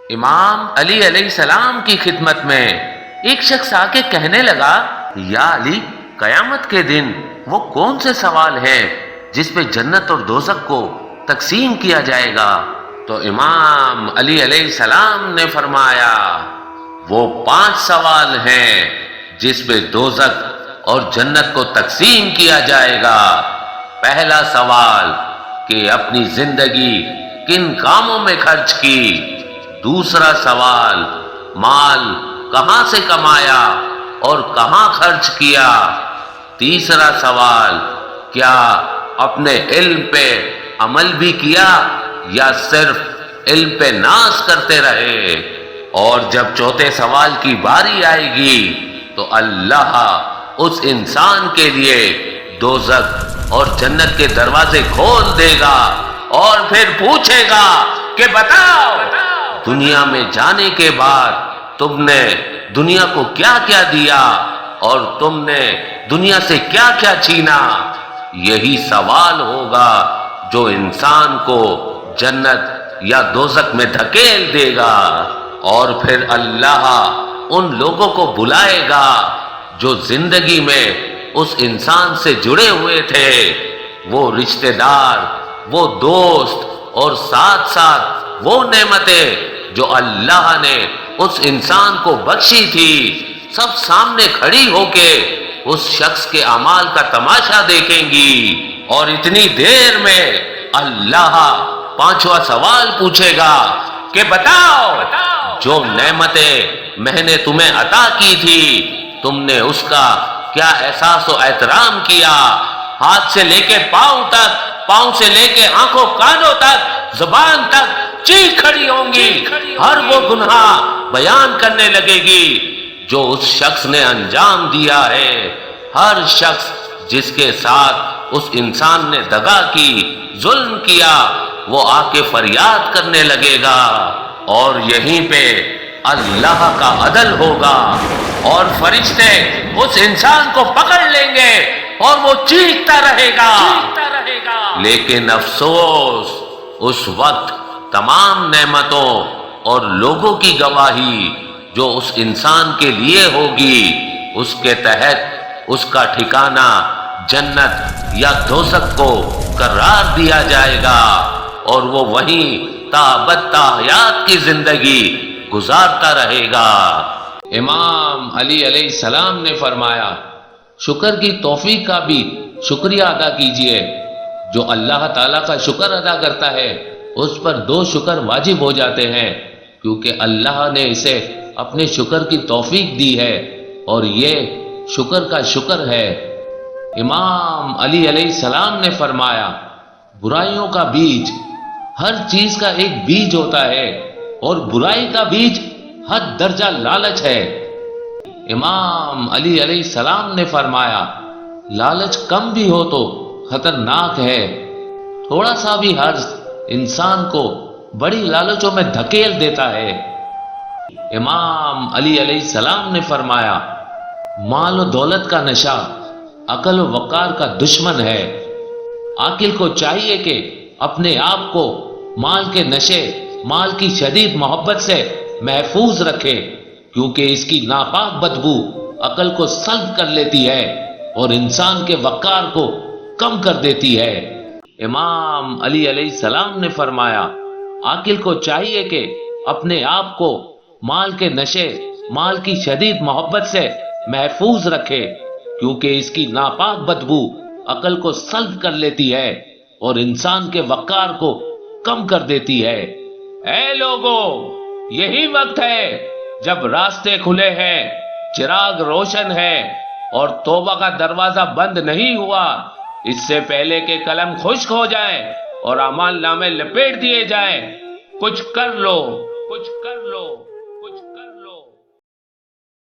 امام علی علیہ السلام کی خدمت میں ایک شخص آ کے کہنے لگا، یا علی، قیامت کے دن وہ کون سے سوال ہیں جس پہ جنت اور دوزخ کو تقسیم کیا جائے گا؟ تو امام علی علیہ السلام نے فرمایا، وہ 5 سوال ہیں جس پہ دوزخ اور جنت کو تقسیم کیا جائے گا۔ پہلا سوال کہ اپنی زندگی کن کاموں میں خرچ کی۔ دوسرا سوال، مال کہاں سے کمایا اور کہاں خرچ کیا۔ تیسرا سوال، کیا اپنے علم پہ عمل بھی کیا یا صرف علم پہ ناز کرتے رہے۔ اور جب چوتھے سوال کی باری آئے گی تو اللہ اس انسان کے لیے دوزخ اور جنت کے دروازے کھول دے گا اور پھر پوچھے گا کہ بتاؤ، دنیا میں جانے کے بعد تم نے دنیا کو کیا کیا دیا اور تم نے دنیا سے کیا کیا چھینا۔ یہی سوال ہوگا جو انسان کو جنت یا دوزخ میں دھکیل دے گا۔ اور پھر اللہ ان لوگوں کو بلائے گا جو زندگی میں اس انسان سے جڑے ہوئے تھے، وہ رشتہ دار، وہ دوست، اور ساتھ ساتھ وہ نعمتیں جو اللہ نے اس انسان کو بخشی تھی، سب سامنے کھڑی ہو کے اس شخص کے اعمال کا تماشا دیکھیں گی۔ اور اتنی دیر میں اللہ 5واں سوال پوچھے گا کہ بتاؤ، جو نعمتیں میں نے تمہیں عطا کی تھی، تم نے اس کا کیا احساس و احترام کیا؟ ہاتھ سے لے کے پاؤں تک، پاؤں سے لے کے آنکھوں کانوں تک، زبان تک چیخ کھڑی ہوں گی، ہر وہ گناہ بیان کرنے لگے گی جو اس شخص نے انجام دیا ہے۔ ہر شخص جس کے ساتھ اس انسان نے دغا کی، ظلم کیا، وہ آ کے فریاد کرنے لگے گا، اور یہیں پہ اللہ کا عدل ہوگا اور فرشتے اس انسان کو پکڑ لیں گے اور وہ چیختا رہے گا۔ لیکن افسوس، اس وقت تمام نعمتوں اور لوگوں کی گواہی جو اس انسان کے لیے ہوگی، اس کے تحت اس کا ٹھکانہ جنت یا دوزخ کو قرار دیا جائے گا، اور وہ وہیں تابد حیات کی زندگی گزارتا رہے گا۔ امام علی علیہ السلام نے فرمایا، شکر کی توفیق کا بھی شکریہ ادا کیجئے۔ جو اللہ تعالیٰ کا شکر ادا کرتا ہے اس پر 2 شکر واجب ہو جاتے ہیں، کیونکہ اللہ نے اسے اپنے شکر کی توفیق دی ہے، اور یہ شکر کا شکر ہے۔ امام علی علیہ السلام نے فرمایا، برائیوں کا بیج، ہر چیز کا ایک بیج ہوتا ہے، اور برائی کا بیج حد درجہ لالچ ہے۔ امام علی علیہ السلام نے فرمایا، لالچ کم بھی ہو تو خطرناک ہے، تھوڑا سا بھی حرص انسان کو بڑی لالچوں میں دھکیل دیتا ہے۔ امام علی علیہ السلام نے فرمایا، مال و دولت کا نشہ عقل و وقار کا دشمن ہے۔ عاقل کو چاہیے کہ اپنے آپ کو مال کے نشے، مال کی شدید محبت سے محفوظ رکھے، کیونکہ اس کی ناپاک بدبو عقل کو سلب کر لیتی ہے اور انسان کے وقار کو کم کر دیتی ہے۔ امام علی علیہ السلام نے فرمایا، عاقل کو چاہیے کہ اپنے آپ کو مال کے نشے، مال کی شدید محبت سے محفوظ رکھے، کیونکہ اس کی ناپاک بدبو عقل کو سلب کر لیتی ہے اور انسان کے وقار کو کم کر دیتی ہے۔ اے لوگو، یہی وقت ہے جب راستے کھلے ہیں، چراغ روشن ہے، اور توبہ کا دروازہ بند نہیں ہوا، اس سے پہلے کہ قلم خشک ہو جائے اور اعمال نامے لپیٹ دیے جائیں۔ کچھ کر لو، کچھ کر لو۔